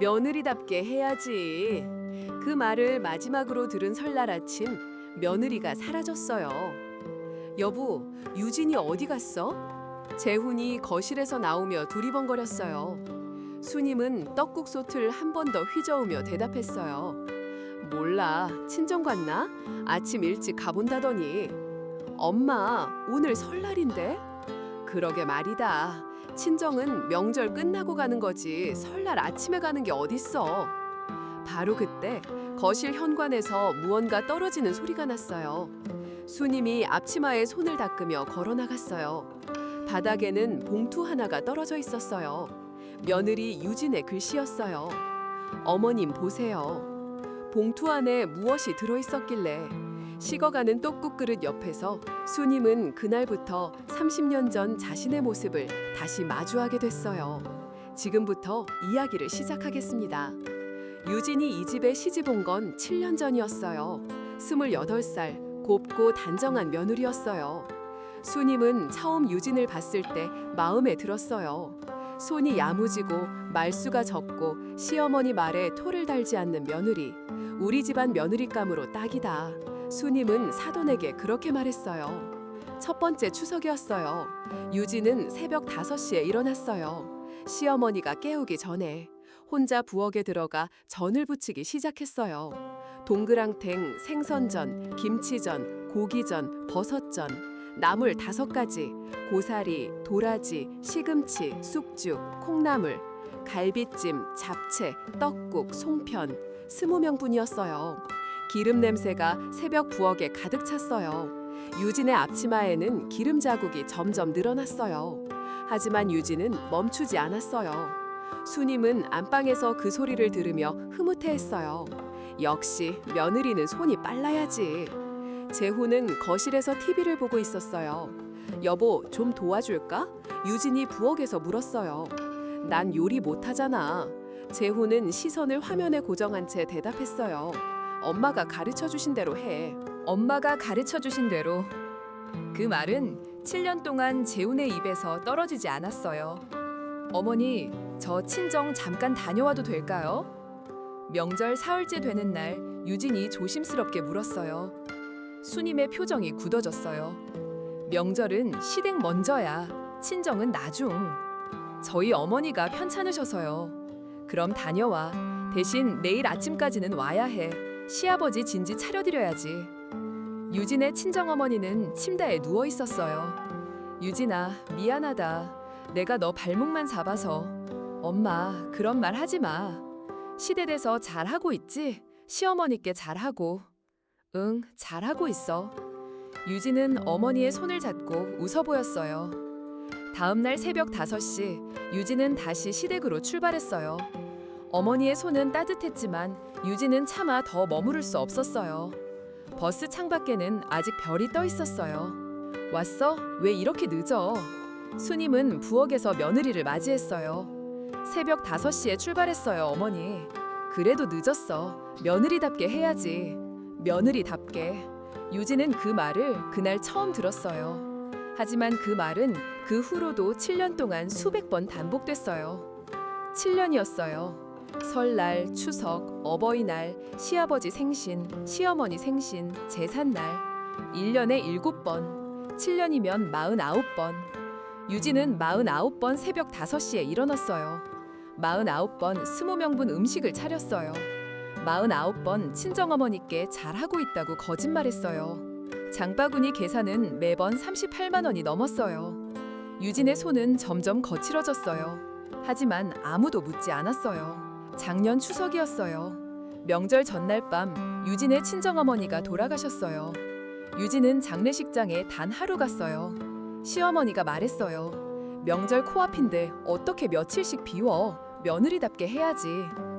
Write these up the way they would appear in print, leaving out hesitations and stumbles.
며느리답게 해야지. 그 말을 마지막으로 들은 설날 아침, 며느리가 사라졌어요. 여보, 유진이 어디 갔어? 재훈이 거실에서 나오며 두리번거렸어요. 수님은 떡국 솥을 한 번 더 휘저으며 대답했어요. 몰라, 친정 갔나? 아침 일찍 가본다더니. 엄마, 오늘 설날인데? 그러게 말이다. 친정은 명절 끝나고 가는 거지 설날 아침에 가는 게 어딨어. 바로 그때 거실 현관에서 무언가 떨어지는 소리가 났어요. 수님이 앞치마에 손을 닦으며 걸어 나갔어요. 바닥에는 봉투 하나가 떨어져 있었어요. 며느리 유진의 글씨였어요. 어머님 보세요. 봉투 안에 무엇이 들어 있었길래. 식어가는 떡국 그릇 옆에서 수님은 그날부터 30년 전 자신의 모습을 다시 마주하게 됐어요. 지금부터 이야기를 시작하겠습니다. 유진이 이 집에 시집 온 건 7년 전이었어요. 28살, 곱고 단정한 며느리였어요. 수님은 처음 유진을 봤을 때 마음에 들었어요. 손이 야무지고 말수가 적고 시어머니 말에 토를 달지 않는 며느리. 우리 집안 며느리감으로 딱이다. 수님은 사돈에게 그렇게 말했어요. 첫 번째 추석이었어요. 유진은 새벽 5시에 일어났어요. 시어머니가 깨우기 전에 혼자 부엌에 들어가 전을 부치기 시작했어요. 동그랑탱, 생선전, 김치전, 고기전, 버섯전, 나물 5가지, 고사리, 도라지, 시금치, 쑥죽, 콩나물, 갈비찜, 잡채, 떡국, 송편 20명분이었어요. 기름 냄새가 새벽 부엌에 가득 찼어요. 유진의 앞치마에는 기름 자국이 점점 늘어났어요. 하지만 유진은 멈추지 않았어요. 수님은 안방에서 그 소리를 들으며 흐뭇해했어요. 역시 며느리는 손이 빨라야지. 재훈은 거실에서 TV를 보고 있었어요. 여보, 좀 도와줄까? 유진이 부엌에서 물었어요. 난 요리 못하잖아. 재훈은 시선을 화면에 고정한 채 대답했어요. 엄마가 가르쳐 주신 대로 해. 엄마가 가르쳐 주신 대로. 그 말은 7년 동안 재훈의 입에서 떨어지지 않았어요. 어머니, 저 친정 잠깐 다녀와도 될까요? 명절 사흘째 되는 날 유진이 조심스럽게 물었어요. 수님의 표정이 굳어졌어요. 명절은 시댁 먼저야. 친정은 나중. 저희 어머니가 편찮으셔서요. 그럼 다녀와. 대신 내일 아침까지는 와야 해. 시아버지 진지 차려드려야지. 유진의 친정어머니는 침대에 누워 있었어요. 유진아, 미안하다. 내가 너 발목만 잡아서. 엄마, 그런 말 하지 마. 시댁에서 잘하고 있지? 시어머니께 잘하고. 응, 잘하고 있어. 유진은 어머니의 손을 잡고 웃어 보였어요. 다음 날 새벽 5시, 유진은 다시 시댁으로 출발했어요. 어머니의 손은 따뜻했지만 유진은 차마 더 머무를 수 없었어요. 버스 창밖에는 아직 별이 떠 있었어요. 왔어? 왜 이렇게 늦어? 수님은 부엌에서 며느리를 맞이했어요. 새벽 5시에 출발했어요, 어머니. 그래도 늦었어. 며느리답게 해야지. 며느리답게. 유진은 그 말을 그날 처음 들었어요. 하지만 그 말은 그 후로도 7년 동안 수백 번 반복됐어요. 7년이었어요. 설날, 추석, 어버이날, 시아버지 생신, 시어머니 생신, 제삿날 1년에 7번, 7년이면 49번. 유진은 49번 새벽 5시에 일어났어요. 49번 20명분 음식을 차렸어요. 49번 친정어머니께 잘하고 있다고 거짓말했어요. 장바구니 계산은 매번 38만 원이 넘었어요. 유진의 손은 점점 거칠어졌어요. 하지만 아무도 묻지 않았어요. 작년 추석이었어요. 명절 전날 밤 유진의 친정어머니가 돌아가셨어요. 유진은 장례식장에 단 하루 갔어요. 시어머니가 말했어요. 명절 코앞인데 어떻게 며칠씩 비워? 며느리답게 해야지.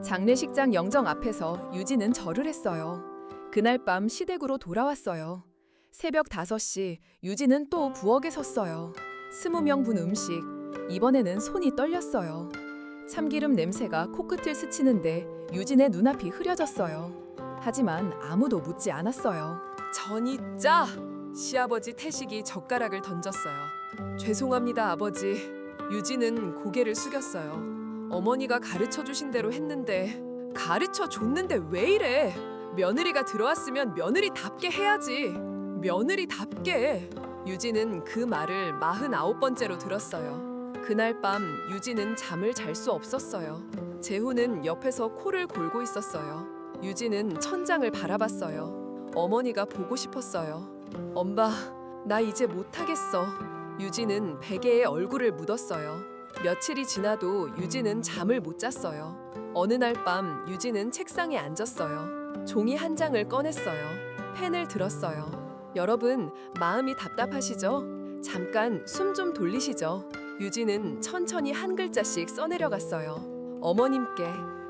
장례식장 영정 앞에서 유진은 절을 했어요. 그날 밤 시댁으로 돌아왔어요. 새벽 5시 유진은 또 부엌에 섰어요. 20명분 음식. 이번에는 손이 떨렸어요. 참기름 냄새가 코끝을 스치는데 유진의 눈앞이 흐려졌어요. 하지만 아무도 묻지 않았어요. 전이 짜! 시아버지 태식이 젓가락을 던졌어요. 죄송합니다, 아버지. 유진은 고개를 숙였어요. 어머니가 가르쳐 주신 대로 했는데 가르쳐 줬는데 왜 이래? 며느리가 들어왔으면 며느리답게 해야지. 며느리답게. 유진은 그 말을 49번째로 들었어요. 그날 밤 유진은 잠을 잘 수 없었어요. 재훈은 옆에서 코를 골고 있었어요. 유진은 천장을 바라봤어요. 어머니가 보고 싶었어요. 엄마, 나 이제 못하겠어. 유진은 베개에 얼굴을 묻었어요. 며칠이 지나도 유진은 잠을 못 잤어요. 어느 날 밤 유진은 책상에 앉았어요. 종이 한 장을 꺼냈어요. 펜을 들었어요. 여러분, 마음이 답답하시죠? 잠깐 숨 좀 돌리시죠. 유진은 천천히 한 글자씩 써내려갔어요. 어머님께.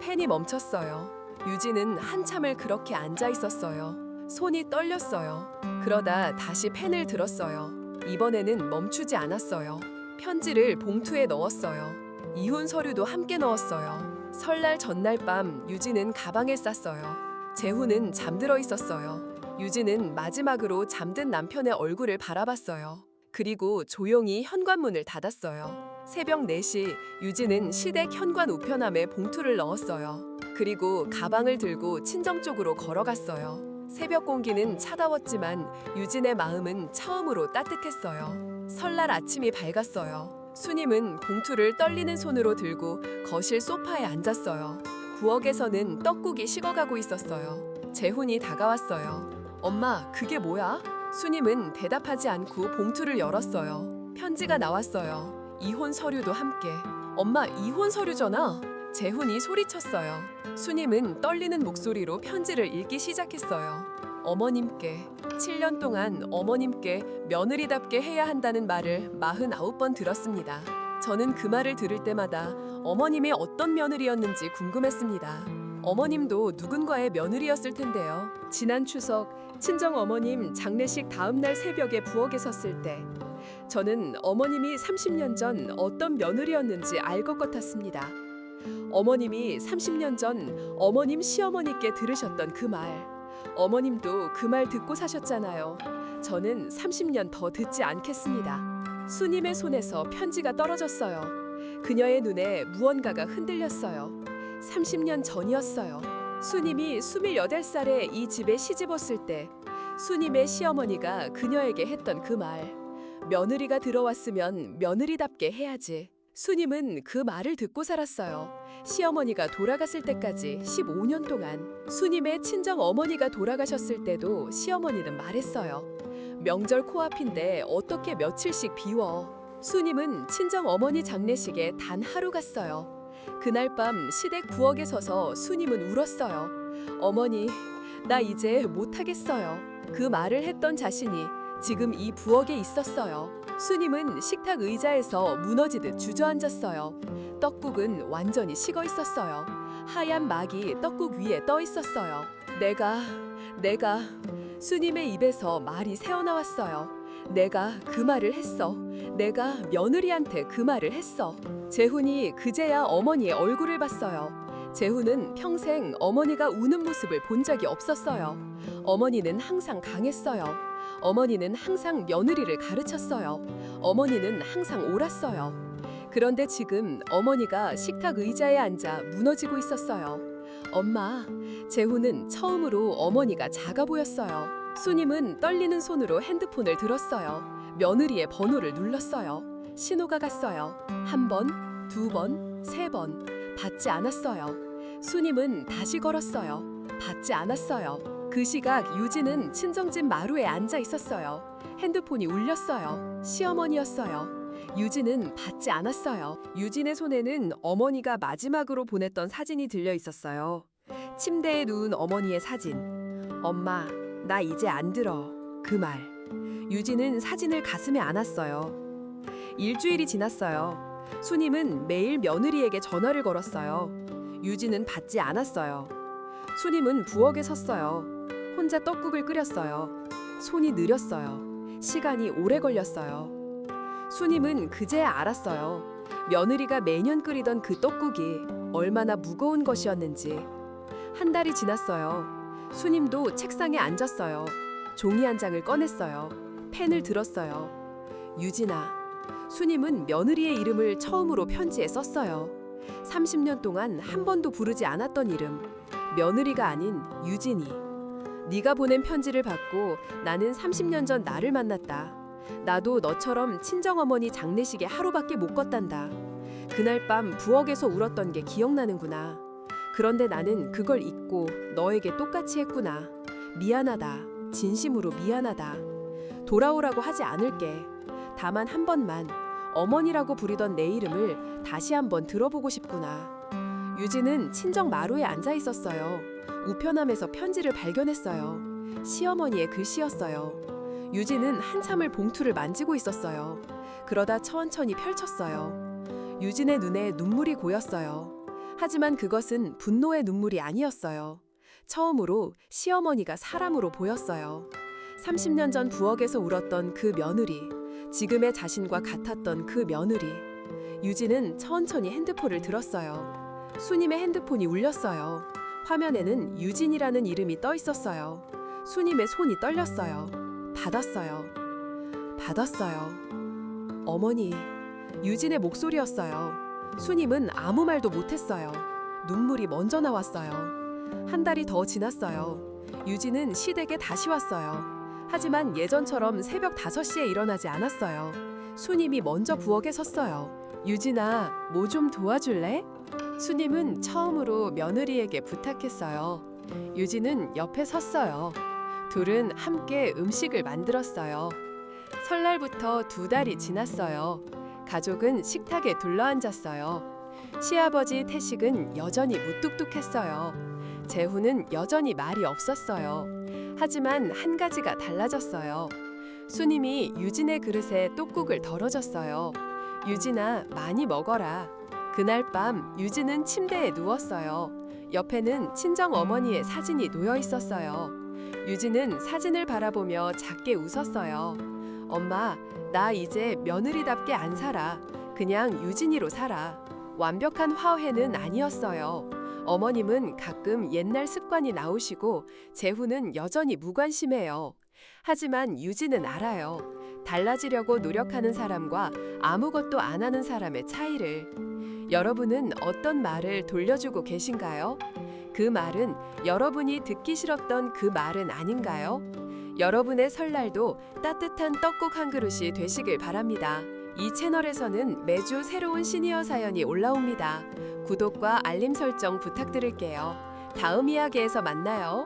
펜이 멈췄어요. 유진은 한참을 그렇게 앉아 있었어요. 손이 떨렸어요. 그러다 다시 펜을 들었어요. 이번에는 멈추지 않았어요. 편지를 봉투에 넣었어요. 이혼 서류도 함께 넣었어요. 설날 전날 밤 유진은 가방에 쌌어요. 재훈은 잠들어 있었어요. 유진은 마지막으로 잠든 남편의 얼굴을 바라봤어요. 그리고 조용히 현관문을 닫았어요. 새벽 4시 유진은 시댁 현관 우편함에 봉투를 넣었어요. 그리고 가방을 들고 친정 쪽으로 걸어갔어요. 새벽 공기는 차가웠지만 유진의 마음은 처음으로 따뜻했어요. 설날 아침이 밝았어요. 수님은 봉투를 떨리는 손으로 들고 거실 소파에 앉았어요. 부엌에서는 떡국이 식어가고 있었어요. 재훈이 다가왔어요. 엄마, 그게 뭐야? 수님은 대답하지 않고 봉투를 열었어요. 편지가 나왔어요. 이혼 서류도 함께. 엄마, 이혼 서류잖아. 재훈이 소리쳤어요. 수님은 떨리는 목소리로 편지를 읽기 시작했어요. 어머님께. 7년 동안 어머님께 며느리답게 해야 한다는 말을 49번 들었습니다. 저는 그 말을 들을 때마다 어머님이 어떤 며느리였는지 궁금했습니다. 어머님도 누군가의 며느리였을 텐데요. 지난 추석 친정 어머님 장례식 다음 날 새벽에 부엌에 섰을 때 저는 어머님이 30년 전 어떤 며느리였는지 알 것 같았습니다. 어머님이 30년 전 어머님 시어머니께 들으셨던 그 말. 어머님도 그 말 듣고 사셨잖아요. 저는 30년 더 듣지 않겠습니다. 수님의 손에서 편지가 떨어졌어요. 그녀의 눈에 무언가가 흔들렸어요. 30년 전이었어요. 수님이 28살에 이 집에 시집왔을 때 수님의 시어머니가 그녀에게 했던 그 말. 며느리가 들어왔으면 며느리답게 해야지. 수님은 그 말을 듣고 살았어요. 시어머니가 돌아갔을 때까지 15년 동안. 수님의 친정 어머니가 돌아가셨을 때도 시어머니는 말했어요. 명절 코앞인데 어떻게 며칠씩 비워. 수님은 친정 어머니 장례식에 단 하루 갔어요. 그날 밤 시댁 부엌에 서서 수님은 울었어요. 어머니, 나 이제 못하겠어요. 그 말을 했던 자신이 지금 이 부엌에 있었어요. 수님은 식탁 의자에서 무너지듯 주저앉았어요. 떡국은 완전히 식어 있었어요. 하얀 막이 떡국 위에 떠 있었어요. 내가 수님의 입에서 말이 새어나왔어요. 내가 그 말을 했어. 내가 며느리한테 그 말을 했어. 재훈이 그제야 어머니의 얼굴을 봤어요. 재훈은 평생 어머니가 우는 모습을 본 적이 없었어요. 어머니는 항상 강했어요. 어머니는 항상 며느리를 가르쳤어요. 어머니는 항상 옳았어요. 그런데 지금 어머니가 식탁 의자에 앉아 무너지고 있었어요. 엄마, 재훈은 처음으로 어머니가 작아 보였어요. 수님은 떨리는 손으로 핸드폰을 들었어요. 며느리의 번호를 눌렀어요. 신호가 갔어요. 1번, 2번, 3번. 받지 않았어요. 수님은 다시 걸었어요. 받지 않았어요. 그 시각 유진은 친정집 마루에 앉아 있었어요. 핸드폰이 울렸어요. 시어머니였어요. 유진은 받지 않았어요. 유진의 손에는 어머니가 마지막으로 보냈던 사진이 들려 있었어요. 침대에 누운 어머니의 사진. 엄마, 나 이제 안 들어. 그 말. 유진은 사진을 가슴에 안았어요. 일주일이 지났어요. 수님은 매일 며느리에게 전화를 걸었어요. 유진은 받지 않았어요. 수님은 부엌에 섰어요. 혼자 떡국을 끓였어요. 손이 느렸어요. 시간이 오래 걸렸어요. 수님은 그제야 알았어요. 며느리가 매년 끓이던 그 떡국이 얼마나 무거운 것이었는지. 한 달이 지났어요. 수님도 책상에 앉았어요. 종이 한 장을 꺼냈어요. 펜을 들었어요. 유진아. 수님은 며느리의 이름을 처음으로 편지에 썼어요. 30년 동안 한 번도 부르지 않았던 이름. 며느리가 아닌 유진이. 네가 보낸 편지를 받고 나는 30년 전 나를 만났다. 나도 너처럼 친정어머니 장례식에 하루밖에 못 걷단다. 그날 밤 부엌에서 울었던 게 기억나는구나. 그런데 나는 그걸 잊고 너에게 똑같이 했구나. 미안하다. 진심으로 미안하다. 돌아오라고 하지 않을게. 다만 한 번만 어머니라고 부르던 내 이름을 다시 한번 들어보고 싶구나. 유진은 친정 마루에 앉아 있었어요. 우편함에서 편지를 발견했어요. 시어머니의 글씨였어요. 유진은 한참을 봉투를 만지고 있었어요. 그러다 천천히 펼쳤어요. 유진의 눈에 눈물이 고였어요. 하지만 그것은 분노의 눈물이 아니었어요. 처음으로 시어머니가 사람으로 보였어요. 30년 전 부엌에서 울었던 그 며느리, 지금의 자신과 같았던 그 며느리. 유진은 천천히 핸드폰을 들었어요. 수님의 핸드폰이 울렸어요. 화면에는 유진이라는 이름이 떠 있었어요. 수님의 손이 떨렸어요. 받았어요. 받았어요. 어머니, 유진의 목소리였어요. 수님은 아무 말도 못했어요. 눈물이 먼저 나왔어요. 한 달이 더 지났어요. 유진은 시댁에 다시 왔어요. 하지만 예전처럼 새벽 5시에 일어나지 않았어요. 수님이 먼저 부엌에 섰어요. 유진아, 뭐 좀 도와줄래? 수님은 처음으로 며느리에게 부탁했어요. 유진은 옆에 섰어요. 둘은 함께 음식을 만들었어요. 설날부터 2달이 지났어요. 가족은 식탁에 둘러앉았어요. 시아버지 태식은 여전히 무뚝뚝했어요. 재훈은 여전히 말이 없었어요. 하지만 한 가지가 달라졌어요. 수님이 유진의 그릇에 떡국을 덜어줬어요. 유진아, 많이 먹어라. 그날 밤 유진은 침대에 누웠어요. 옆에는 친정 어머니의 사진이 놓여 있었어요. 유진은 사진을 바라보며 작게 웃었어요. 엄마, 나 이제 며느리답게 안 살아. 그냥 유진이로 살아. 완벽한 화해는 아니었어요. 어머님은 가끔 옛날 습관이 나오시고 재훈은 여전히 무관심해요. 하지만 유진은 알아요. 달라지려고 노력하는 사람과 아무것도 안 하는 사람의 차이를. 여러분은 어떤 말을 돌려주고 계신가요? 그 말은 여러분이 듣기 싫었던 그 말은 아닌가요? 여러분의 설날도 따뜻한 떡국 한 그릇이 되시길 바랍니다. 이 채널에서는 매주 새로운 시니어 사연이 올라옵니다. 구독과 알림 설정 부탁드릴게요. 다음 이야기에서 만나요.